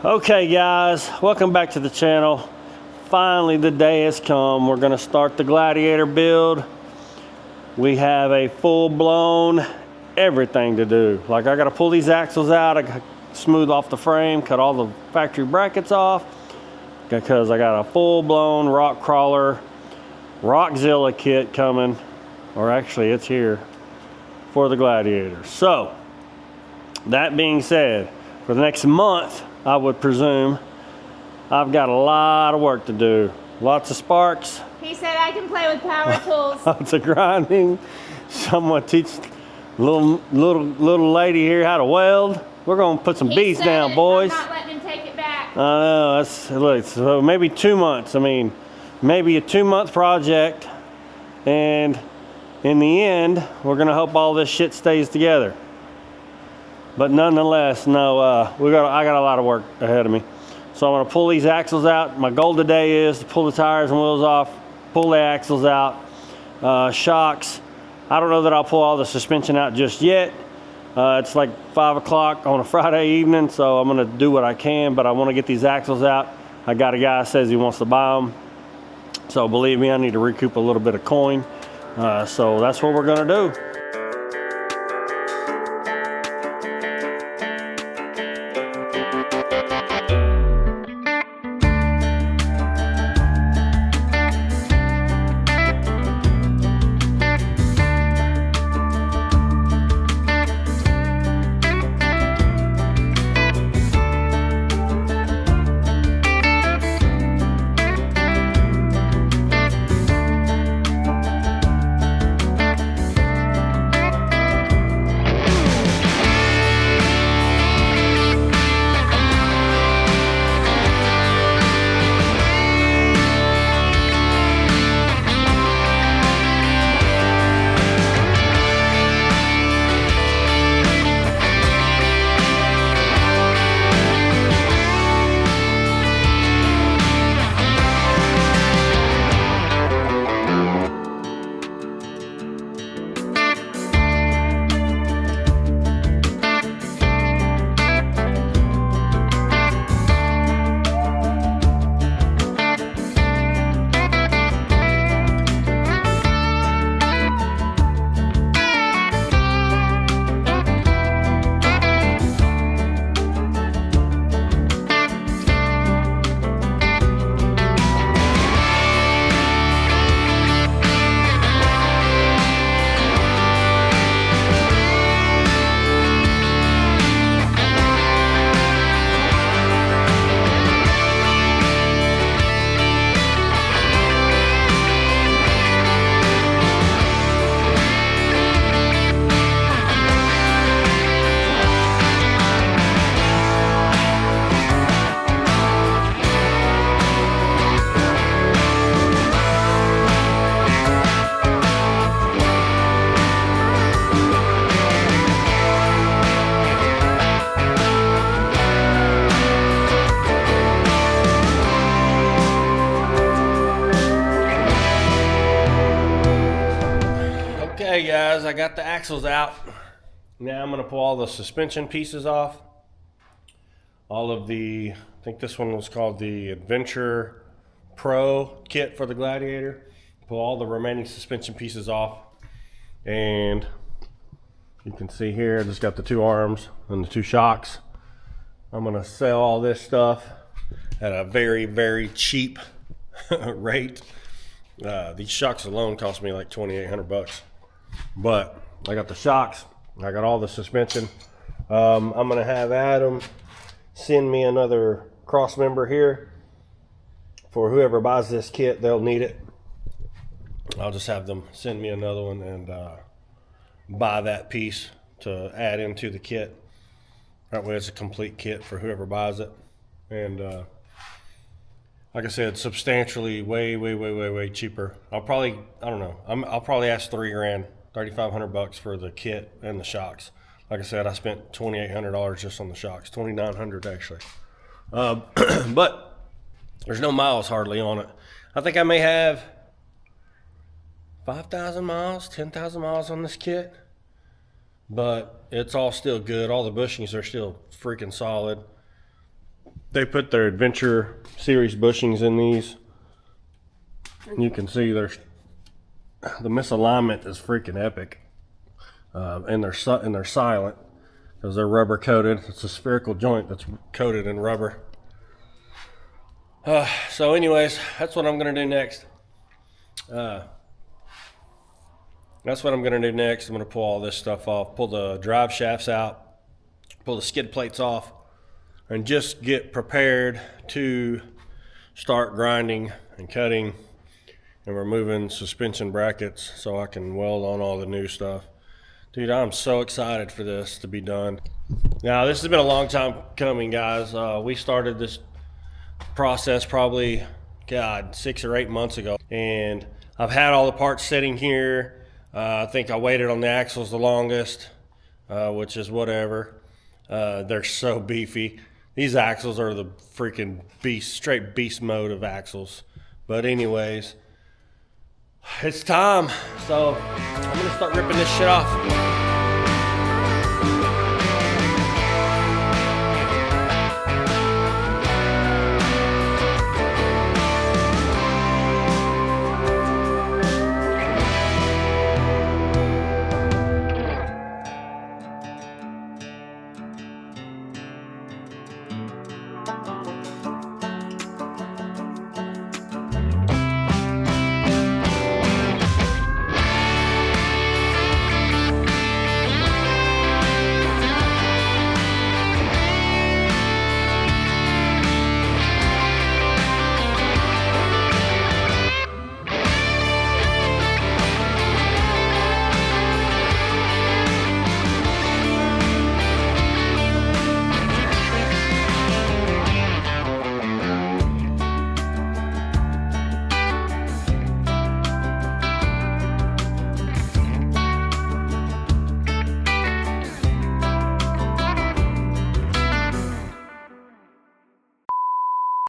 Okay guys, welcome back to the channel. Finally the day has come. We're gonna start the Gladiator build. We have a full-blown everything to do. Like I gotta pull these axles out, I gotta smooth off the frame, cut all the factory brackets off, because I got a full-blown RockKrawler RockZilla kit coming, or actually it's here, for the Gladiator. So, that being said, for the next month, I would presume, I've got a lot of work to do. Lots of sparks. He said I can play with power tools. Lots of grinding. Someone teach little lady here how to weld. We're gonna put some beats down, boys. I'm not letting him take it back. I know, look, so maybe 2 months. I mean, maybe a 2-month project. And in the end, we're gonna hope all this shit stays together. But nonetheless, no, I got a lot of work ahead of me. So I'm gonna pull these axles out. My goal today is to pull the tires and wheels off, pull the axles out, shocks. I don't know that I'll pull all the suspension out just yet. It's like 5 o'clock on a Friday evening, so I'm gonna do what I can, but I wanna get these axles out. I got a guy that says he wants to buy them. So believe me, I need to recoup a little bit of coin. So that's what we're gonna do. Okay guys, I got the axles out. Now I'm gonna pull all the suspension pieces off. All of the, I think this one was called the Adventure Pro kit for the Gladiator. Pull all the remaining suspension pieces off. And you can see here, I just got the 2 arms and the 2 shocks. I'm gonna sell all this stuff at a very, very cheap rate. These shocks alone cost me like 2,800 bucks. But I got the shocks, I got all the suspension. I'm gonna have Adam send me another cross member here. For whoever buys this kit, they'll need it. I'll just have them send me another one and buy that piece to add into the kit. That way it's a complete kit for whoever buys it. And like I said, substantially way cheaper. I'll probably, I don't know, I'll probably ask $3 grand, 3,500 bucks for the kit and the shocks. Like I said, I spent $2,800 just on the shocks, 2,900 actually. But there's no miles hardly on it. I think I may have 5,000 miles, 10,000 miles on this kit, but it's all still good. All the bushings are still freaking solid. They put their Adventure Series bushings in these. And you can see the misalignment is freaking epic. And they're silent because they're rubber coated. It's a spherical joint that's coated in rubber. So anyways, that's what I'm going to do next. I'm going to pull all this stuff off, pull the drive shafts out, pull the skid plates off, and just get prepared to start grinding and cutting and removing suspension brackets so I can weld on all the new stuff. Dude, I'm so excited for this to be done. Now, this has been a long time coming, guys. We started this process probably, 6 or 8 months ago. And I've had all the parts sitting here. I think I waited on the axles the longest, which is whatever. They're so beefy. These axles are the freaking beast, straight beast mode of axles. But anyways, it's time. So I'm gonna start ripping this shit off.